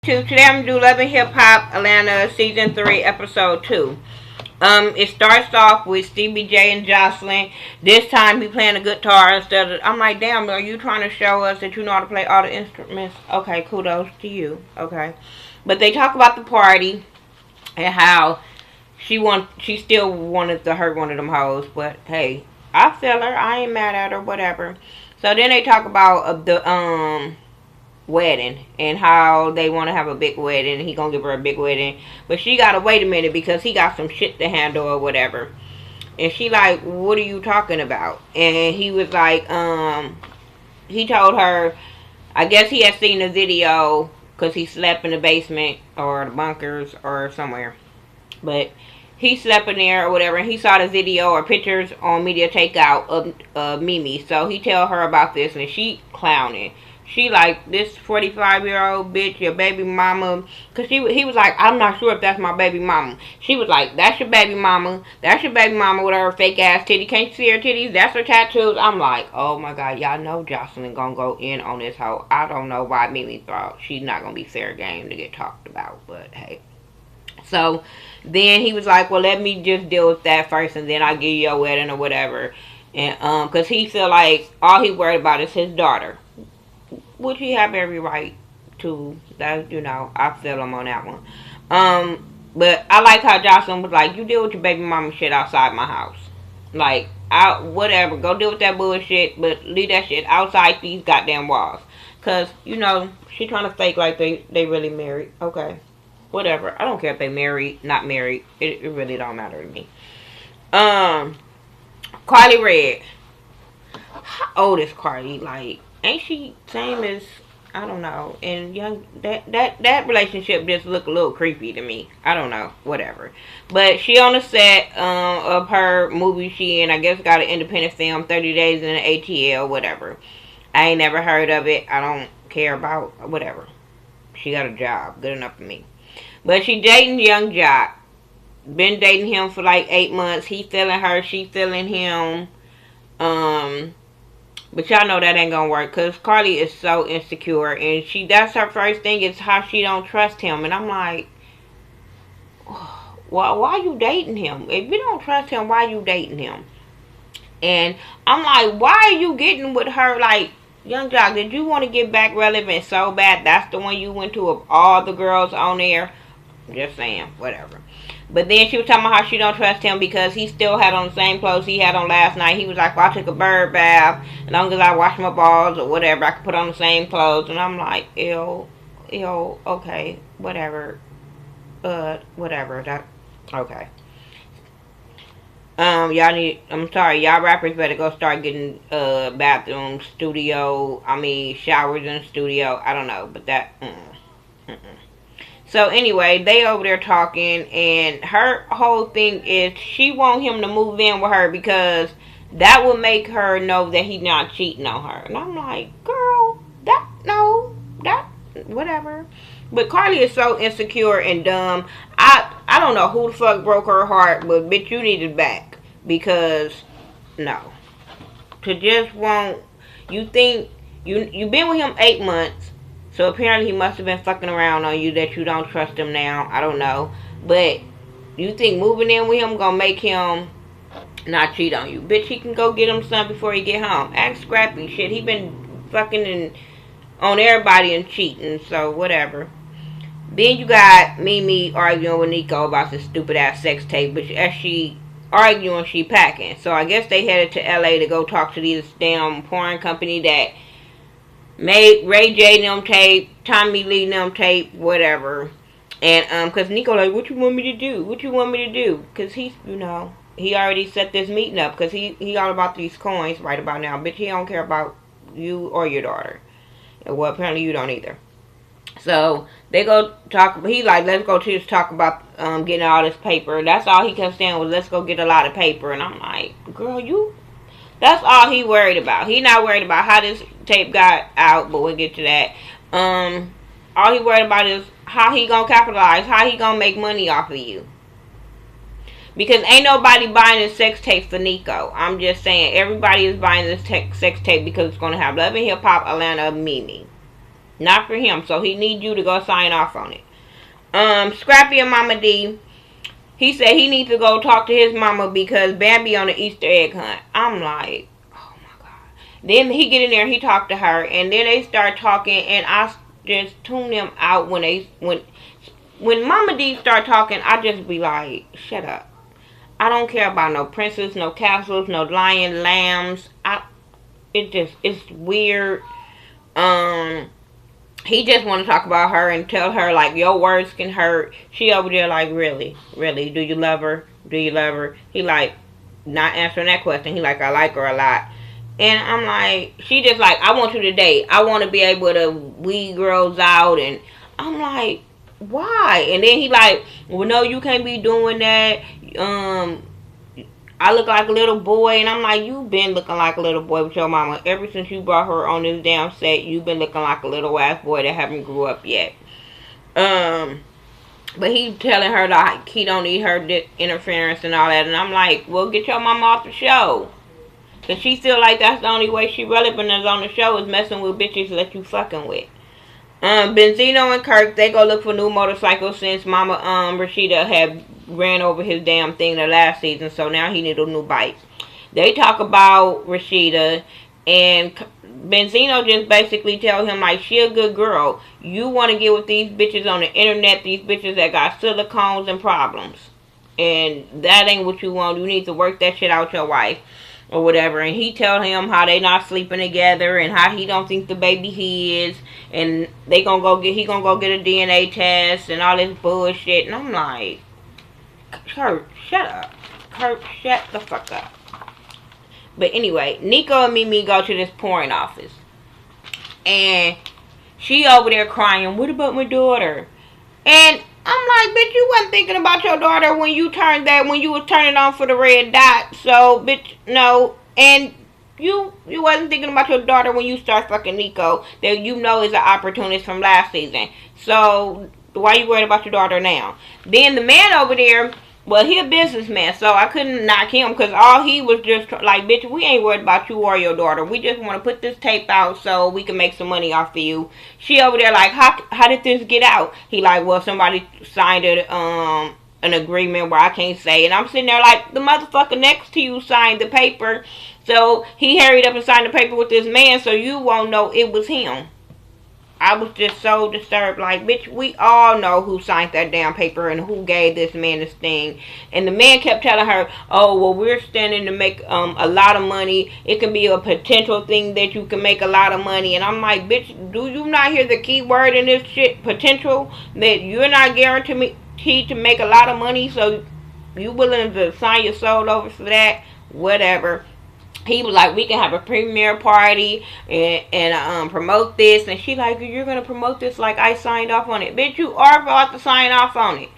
Today I'm gonna do Love and Hip Hop Atlanta Season 3 Episode 2. It starts off with Stevie J and Jocelyn. This time he playing a guitar instead of, I'm like, damn, are you trying to show us that you know how to play all the instruments? Okay, kudos to you. Okay. But they talk about the party and how she still wanted to hurt one of them hoes, but hey, I feel her. I ain't mad at her, whatever. So then they talk about the wedding and how they want to have a big wedding. He gonna give her a big wedding, but she gotta wait a minute because he got some shit to handle or whatever. And she like, what are you talking about? And he was like, he told her, I guess he had seen the video because he slept in the basement or the bunkers or somewhere, but he slept in there or whatever, and he saw the video or pictures on media takeout of Mimi. So he tell her about this, and she clowning. She like, this 45-year-old bitch, your baby mama. Because he was like, I'm not sure if that's my baby mama. She was like, that's your baby mama. That's your baby mama with her fake ass titty. Can't you see her titties? That's her tattoos. I'm like, oh my God. Y'all know Jocelyn gonna go in on this hoe. I don't know why Mimi thought she's not gonna be fair game to get talked about. But hey. So then he was like, well, let me just deal with that first, and then I'll give you a wedding or whatever. And because he feel like all he worried about is his daughter, which he have every right to. That, you know, I feel him on that one. But I like how Jocelyn was like, you deal with your baby mama shit outside my house. Like, whatever, go deal with that bullshit, but leave that shit outside these goddamn walls. Cause, you know, she trying to fake like they really married. Okay. Whatever. I don't care if they married, not married. It really don't matter to me. Carly Red. How old is Carly? Like, ain't she same as, I don't know, and young, that relationship just look a little creepy to me. I don't know, whatever. But she on the set of her movie she in, I guess got an independent film, 30 Days in an ATL, whatever. I ain't never heard of it. I don't care about, whatever. She got a job, good enough for me. But she dating Young Jock. Been dating him for like 8 months. He feeling her, she feeling him. But y'all know that ain't gonna work because Carly is so insecure, and that's her first thing is how she don't trust him. And I'm like, why you dating him? If you don't trust him, why you dating him? And I'm like, why are you getting with her? Like, Young Jock, did you want to get back relevant so bad? That's the one you went to of all the girls on there? Just saying, whatever. But then she was talking about how she don't trust him because he still had on the same clothes he had on last night. He was like, well, I took a bird bath. As long as I wash my balls or whatever, I can put on the same clothes. And I'm like, ew, okay, whatever. Whatever. That, okay. I'm sorry, y'all rappers better go start getting bathroom, studio, showers in the studio. I don't know, but that, So anyway, they over there talking, and her whole thing is she want him to move in with her because that would make her know that he's not cheating on her. And I'm like, girl, whatever. But Carly is so insecure and dumb. I don't know who the fuck broke her heart, but bitch, you need it back. Because, no. To just want, you think, you've been with him 8 months. So apparently he must have been fucking around on you that you don't trust him now. I don't know. But you think moving in with him gonna make him not cheat on you. Bitch, he can go get him some before he get home. Act scrappy. Shit, he been fucking on everybody and cheating. So whatever. Then you got Mimi arguing with Nico about this stupid ass sex tape. But as she arguing, she packing. So I guess they headed to LA to go talk to this damn porn company that made Ray J them tape, Tommy Lee them tape, whatever. And cause Nico like, what you want me to do? What you want me to do? Cause he's, you know, he already set this meeting up. Cause he all about these coins right about now. Bitch, he don't care about you or your daughter. Well, apparently you don't either. So they go talk. He like, let's go just talk about getting all this paper. That's all he kept saying was, let's go get a lot of paper. And I'm like, girl, you. That's all he worried about. He not worried about how this tape got out, but we'll get to that. All he worried about is how he gonna capitalize, how he gonna make money off of you. Because ain't nobody buying this sex tape for Nico. I'm just saying, everybody is buying this sex tape because it's gonna have Love and Hip Hop Atlanta Mimi. Not for him. So he needs you to go sign off on it. Scrappy and Mama D, he said he needs to go talk to his mama because Bambi on the Easter egg hunt. I'm like, oh my god. Then he get in there and he talked to her, and then they start talking, and I just tune them out when Mama D start talking. I just be like, shut up. I don't care about no princes, no castles, no lion, lambs. It's weird. He just want to talk about her and tell her, like, your words can hurt. She over there like, really? Really? Do you love her? Do you love her? He like, not answering that question. He like, I like her a lot. And I'm like, she just like, I want you to date. I want to be able to weed girls out. And I'm like, why? And then he like, well, no, you can't be doing that. I look like a little boy, and I'm like, you've been looking like a little boy with your mama. Ever since you brought her on this damn set, you've been looking like a little ass boy that haven't grew up yet. But he telling her like he don't need her interference and all that, and I'm like, well, get your mama off the show. Cause she feel like that's the only way she relevant is on the show is messing with bitches that you fucking with. Benzino and Kirk, they go look for new motorcycles since Mama Rashida had ran over his damn thing the last season, so now he need a new bike. They talk about Rashida, and Benzino just basically tell him like, she a good girl. You want to get with these bitches on the internet, these bitches that got silicones and problems, and that ain't what you want. You need to work that shit out with your wife or whatever. And he tell him how they not sleeping together and how he don't think the baby his, and he gonna go get a DNA test and all this bullshit. And I'm like, Kurt, shut up. Kurt, shut the fuck up. But anyway, Nico and Mimi go to this pouring office, and she over there crying, what about my daughter? And I'm like, bitch, you wasn't thinking about your daughter when you was turning on for the red dot. So, bitch, no. And you wasn't thinking about your daughter when you start fucking Nico, that you know is an opportunist from last season. So, why you worried about your daughter now? Then the man over there, well, he a businessman, so I couldn't knock him, because all he was just like, bitch, we ain't worried about you or your daughter. We just want to put this tape out so we can make some money off of you. She over there like, how did this get out? He like, well, somebody signed an agreement where I can't say. And I'm sitting there like, the motherfucker next to you signed the paper. So he hurried up and signed the paper with this man so you won't know it was him. I was just so disturbed. Like, bitch, we all know who signed that damn paper and who gave this man this thing. And the man kept telling her, oh, well, we're standing to make a lot of money. It can be a potential thing that you can make a lot of money. And I'm like, bitch, do you not hear the key word in this shit? Potential? That you're not guaranteed to make a lot of money, so you willing to sign your soul over for that? Whatever. He was like, we can have a premiere party and promote this. And she like, you're going to promote this like I signed off on it. Bitch, you are about to sign off on it.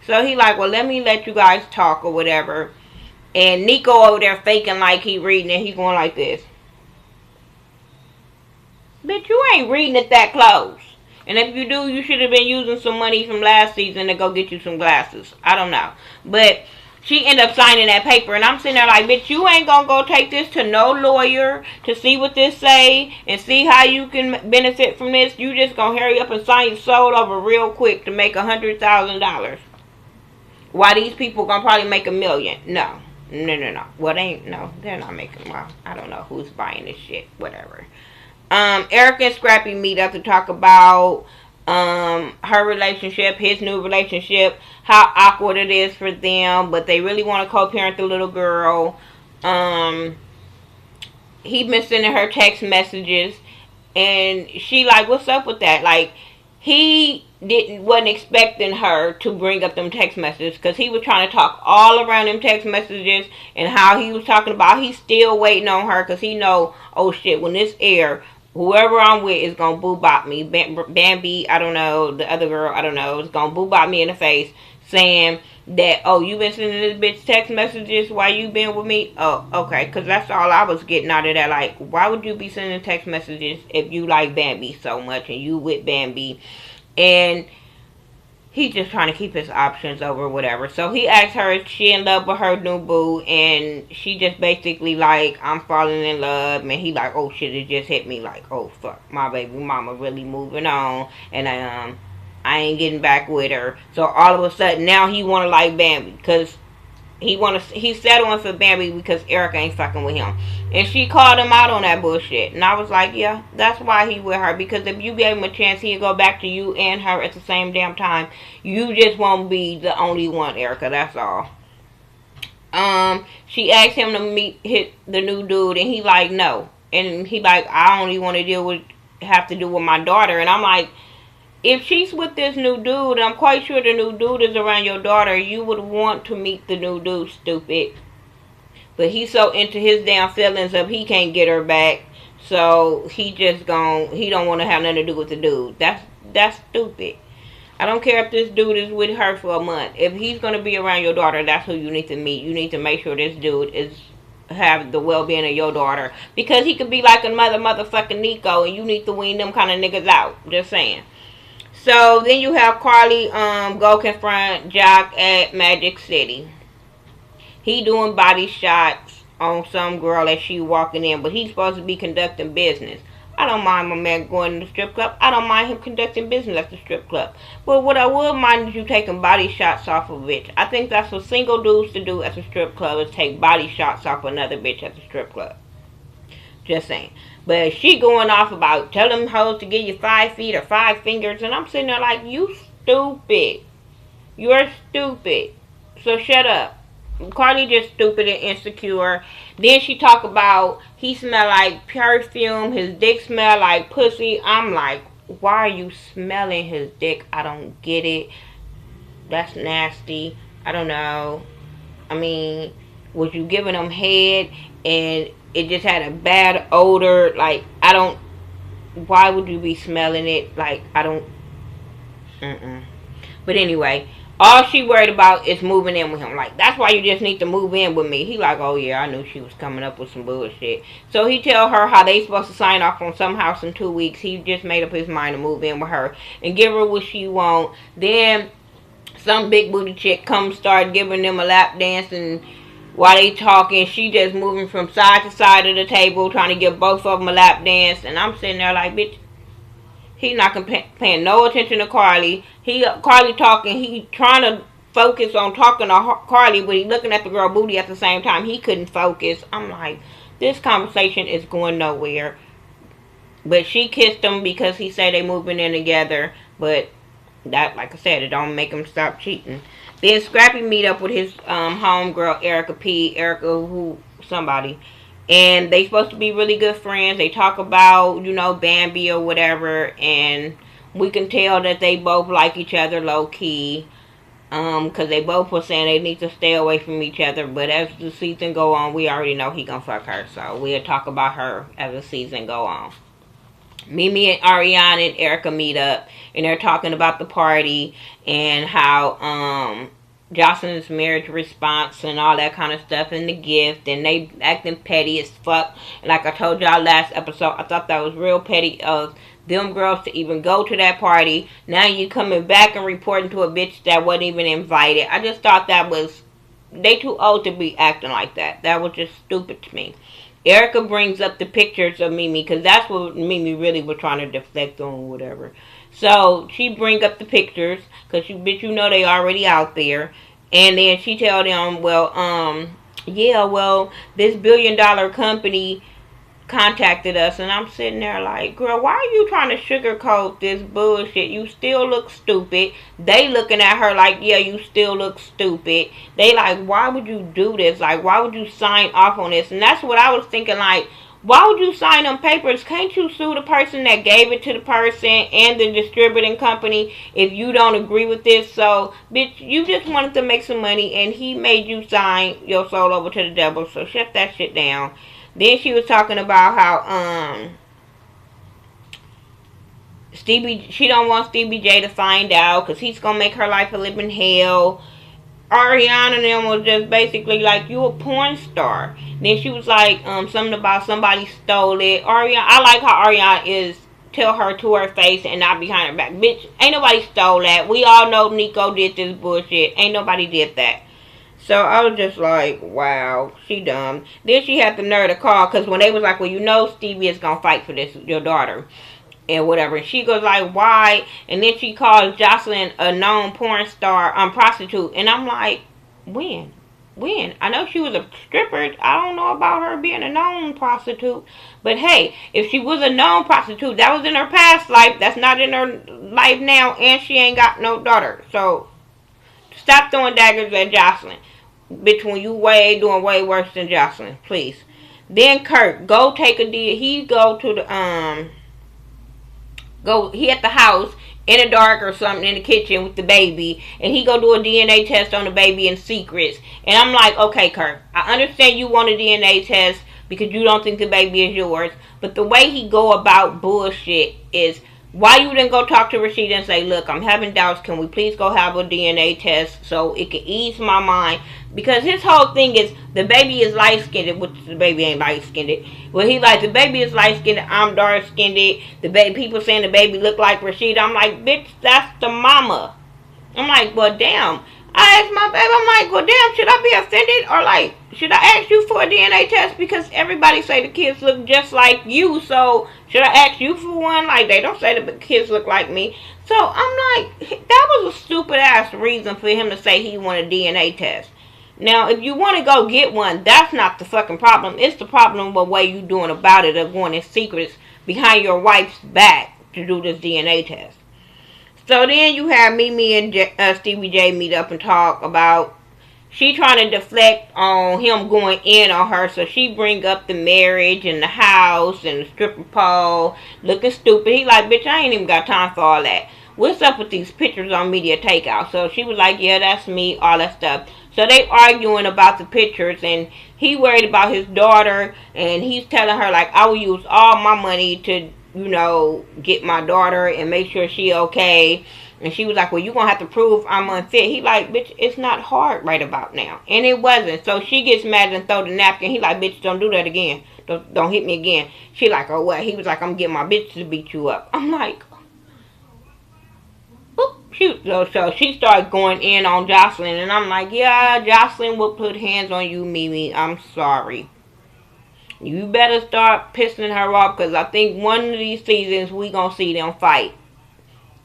So he like, well, let me let you guys talk or whatever. And Nico over there faking like he reading it. He going like this. Bitch, you ain't reading it that close. And if you do, you should have been using some money from last season to go get you some glasses. I don't know. But she ended up signing that paper, and I'm sitting there like, bitch, you ain't gonna go take this to no lawyer to see what this say and see how you can benefit from this. You just gonna hurry up and sign your soul over real quick to make $100,000. Why these people gonna probably make $1 million? No. Well, they're not making, well, I don't know who's buying this shit, whatever. Erica and Scrappy meet up to talk about her relationship, his new relationship, how awkward it is for them, but they really want to co-parent the little girl. He been sending her text messages, and she like, what's up with that? Like, he wasn't expecting her to bring up them text messages, because he was trying to talk all around them text messages, and how he was talking about he's still waiting on her, because he know, oh shit, when this air, whoever I'm with is gonna boo-bop me. Bambi, I don't know, the other girl, I don't know, is gonna boo-bop me in the face, saying that, oh, you been sending this bitch text messages while you been with me? Oh, okay, because that's all I was getting out of that. Like, why would you be sending text messages if you like Bambi so much and you with Bambi? And he's just trying to keep his options over whatever. So he asked her if she in love with her new boo, and she just basically like, I'm falling in love. And he like, oh shit, it just hit me like, oh fuck, my baby mama really moving on, and I ain't getting back with her. So all of a sudden now he wanna like Bambi, cause he's settling for Bambi because Erica ain't fucking with him. And she called him out on that bullshit. And I was like, yeah, that's why he with her. Because if you gave him a chance, he'd go back to you and her at the same damn time. You just won't be the only one, Erica. That's all. She asked him to the new dude, and he like, no. And he like, I only want to have to do with my daughter. And I'm like, if she's with this new dude, and I'm quite sure the new dude is around your daughter, you would want to meet the new dude, stupid. But he's so into his damn feelings of he can't get her back, so he don't want to have nothing to do with the dude. That's stupid. I don't care if this dude is with her for a month. If he's going to be around your daughter, that's who you need to meet. You need to make sure this dude have the well-being of your daughter. Because he could be like another motherfucking Nico, and you need to wean them kind of niggas out. Just saying. So then you have Carly go confront Jock at Magic City. He doing body shots on some girl as she walking in, but he's supposed to be conducting business. I don't mind my man going to the strip club. I don't mind him conducting business at the strip club. But what I would mind is you taking body shots off of a bitch. I think that's what single dudes to do at the strip club, is take body shots off another bitch at the strip club. Just saying. But she going off about tell them hoes to give you 5 feet or 5 fingers. And I'm sitting there like, you stupid. You're stupid. So shut up. Carly just stupid and insecure. Then she talk about he smell like perfume. His dick smell like pussy. I'm like, why are you smelling his dick? I don't get it. That's nasty. I don't know. I mean, was you giving him head and it just had a bad odor? Like, I don't, why would you be smelling it? Like, I don't, But anyway, all she worried about is moving in with him. Like, that's why you just need to move in with me. He like, oh yeah, I knew she was coming up with some bullshit. So he tell her how they supposed to sign off on some house in 2 weeks. He just made up his mind to move in with her and give her what she want. Then some big booty chick come start giving them a lap dance, and while they talking, she just moving from side to side of the table, trying to give both of them a lap dance. And I'm sitting there like, bitch, he not paying no attention to Carly. Carly talking, he trying to focus on talking to Carly, but he looking at the girl booty at the same time. He couldn't focus. I'm like, this conversation is going nowhere. But she kissed him because he said they moving in together. But that, like I said, it don't make him stop cheating. Then Scrappy meet up with his homegirl Erica somebody. And they supposed to be really good friends. They talk about, Bambi or whatever. And we can tell that they both like each other low-key. Because they both were saying they need to stay away from each other. But as the season go on, we already know he gonna fuck her. So we'll talk about her as the season go on. Mimi and Ariana and Erica meet up, and they're talking about the party and how Jocelyn's marriage response and all that kind of stuff, and the gift, and they acting petty as fuck. And like I told y'all last episode, I thought that was real petty of them girls to even go to that party. Now you coming back and reporting to a bitch that wasn't even invited. I just thought that was, they too old to be acting like that. That was just stupid to me. Erica brings up the pictures of Mimi, because that's what Mimi really was trying to deflect on, whatever. So she bring up the pictures, because bitch, they already out there. And then she tell them, this $1 billion company contacted us. And I'm sitting there like, girl, why are you trying to sugarcoat this bullshit? You still look stupid. They looking at her like, yeah, you still look stupid. They like, why would you do this? Like, why would you sign off on this? And that's what I was thinking, like, why would you sign them papers? Can't you sue the person that gave it to the person and the distributing company if you don't agree with this? So, bitch, you just wanted to make some money, and he made you sign your soul over to the devil. So shut that shit down. Then she was talking about how she don't want Stevie J to find out because he's gonna make her life a living hell. Ariana and them was just basically like, you a porn star. Then she was like, something about somebody stole it. I like how Ariana is tell her to her face and not behind her back. Bitch, ain't nobody stole that. We all know Nico did this bullshit. Ain't nobody did that. So I was just like, wow, she dumb. Then she had the nerve to call, because when they was like, well, you know Stevie is going to fight for this, your daughter, and whatever. And she goes like, why? And then she calls Jocelyn a known porn star, prostitute. And I'm like, when? When? I know she was a stripper. I don't know about her being a known prostitute. But hey, if she was a known prostitute, that was in her past life. That's not in her life now. And she ain't got no daughter. So stop throwing daggers at Jocelyn. Between you doing way worse than Jocelyn, please. Then Kurt, go take a deal. He go to the he at the house in the dark or something in the kitchen with the baby, and he go do a DNA test on the baby in secrets. And I'm like, okay, Kurt, I understand you want a DNA test because you don't think the baby is yours, but the way he go about bullshit is, why you didn't go talk to Rashida and say, look, I'm having doubts, can we please go have a DNA test so it can ease my mind? Because his whole thing is, the baby is light-skinned, which the baby ain't light-skinned. Well, he like, the baby is light-skinned, I'm dark-skinned. The baby, people saying the baby look like Rashida. I'm like, bitch, that's the mama. I'm like, well, damn. I asked my baby, I'm like, well, damn, should I be offended? Or like, should I ask you for a DNA test? Because everybody say the kids look just like you, so should I ask you for one? Like, they don't say the kids look like me. So I'm like, that was a stupid ass reason for him to say he wanted a DNA test. Now, if you want to go get one, that's not the fucking problem. It's the problem what way you doing about it, of going in secrets behind your wife's back to do this DNA test. So then you have Mimi and Stevie J meet up and talk about, she trying to deflect on him going in on her. So she bring up the marriage and the house and the stripper pole looking stupid. He like, bitch, I ain't even got time for all that. What's up with these pictures on Media Takeout? So she was like, yeah, that's me, all that stuff. So they arguing about the pictures, and he worried about his daughter, and he's telling her, like, I will use all my money to, you know, get my daughter and make sure she okay. And she was like, well, you gonna have to prove I'm unfit. He like, bitch, it's not hard right about now. And it wasn't. So she gets mad and throw the napkin. He like, bitch, don't do that again. Don't hit me again. She like, oh, what? He was like, I'm getting my bitch to beat you up. I'm like, shoot. So she started going in on Jocelyn, and I'm like, yeah, Jocelyn will put hands on you, Mimi. I'm sorry. You better start pissing her off, because I think one of these seasons we gonna see them fight.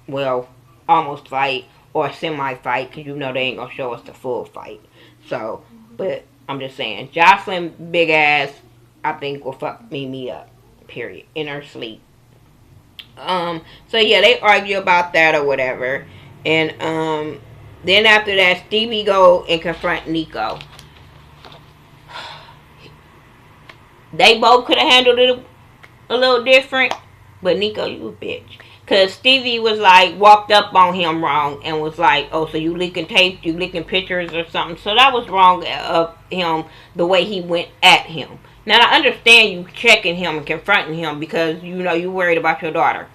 Well, almost fight, or semi-fight, because you know they ain't gonna show us the full fight. So, but I'm just saying, Jocelyn big ass, I think will fuck Mimi up, period, in her sleep. So yeah, they argue about that or whatever. And then after that, Stevie go and confront Nico. They both could have handled it a little different, but Nico, you a bitch. Because Stevie was like, walked up on him wrong and was like, oh, so you leaking tape, you leaking pictures or something. So that was wrong of him, the way he went at him. Now, I understand you checking him and confronting him because, you know, you worried about your daughter.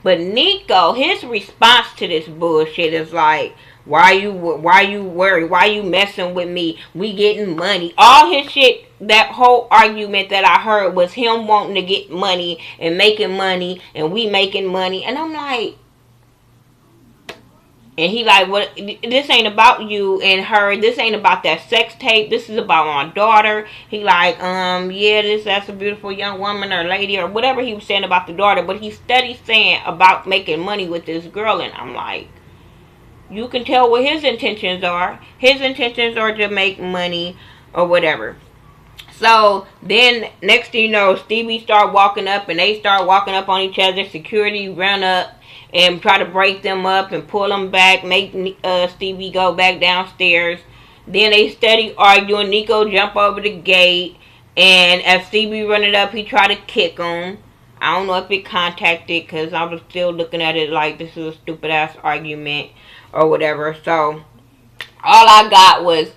But Nico, his response to this bullshit is like, why you worried? Why you messing with me? We getting money. All his shit, that whole argument that I heard was him wanting to get money and making money and we making money. And I'm like, and he like, what? This ain't about you and her. This ain't about that sex tape. This is about my daughter. He like, yeah, that's a beautiful young woman or lady or whatever he was saying about the daughter. But he steady saying about making money with this girl. And I'm like, you can tell what his intentions are. His intentions are to make money or whatever. So then next thing you know, Stevie start walking up and they start walking up on each other. Security run up and try to break them up and pull them back, make Stevie go back downstairs. Then they steady arguing. Nico jump over the gate, and as Stevie running up, he try to kick him. I don't know if it contacted, because I was still looking at it like this is a stupid ass argument or whatever. So all I got was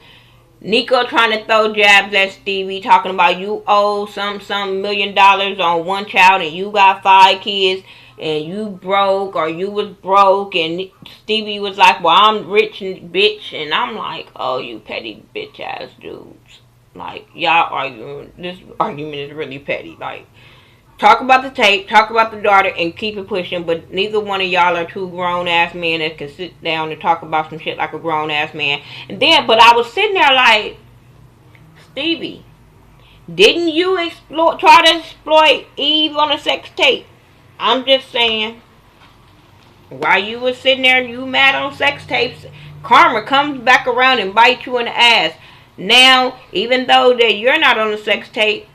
Nico trying to throw jabs at Stevie, talking about you owe some $1 million on one child and you got 5 kids. And you broke, or you was broke, and Stevie was like, well, I'm rich and bitch, and I'm like, oh, you petty bitch ass dudes. Like, y'all arguing, this argument is really petty. Like, talk about the tape, talk about the daughter, and keep it pushing. But neither one of y'all are two grown ass men that can sit down and talk about some shit like a grown ass man. And then, but I was sitting there like, Stevie, didn't you try to exploit Eve on a sex tape? I'm just saying. While you was sitting there, you mad on sex tapes, karma comes back around and bites you in the ass. Now, even though that you're not on the sex tape,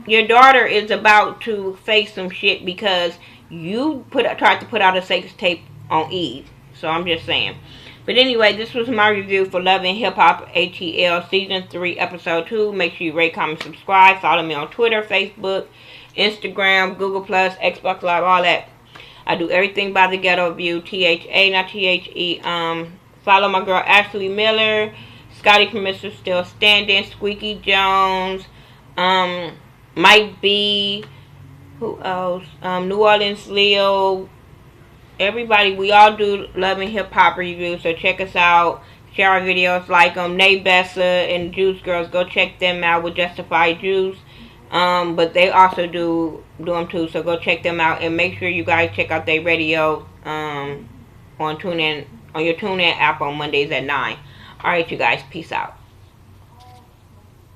your daughter is about to face some shit because you tried to put out a sex tape on Eve. So I'm just saying. But anyway, this was my review for Love and Hip Hop ATL Season 3, Episode 2. Make sure you rate, comment, subscribe. Follow me on Twitter, Facebook, Instagram, Google+, Xbox Live, all that. I do everything by the Ghetto View, THA, not THE. Follow my girl Ashley Miller, Scotty Permissive Still Standing, Squeaky Jones, Mike B, who else? New Orleans Leo, everybody. We all do Love and Hip Hop reviews, so check us out. Share our videos, like them. Nay Bessa and Juice Girls, go check them out with Justified Juice. But they also do them too, so go check them out, and make sure you guys check out their radio on your TuneIn app on Mondays at 9. Alright, you guys, peace out.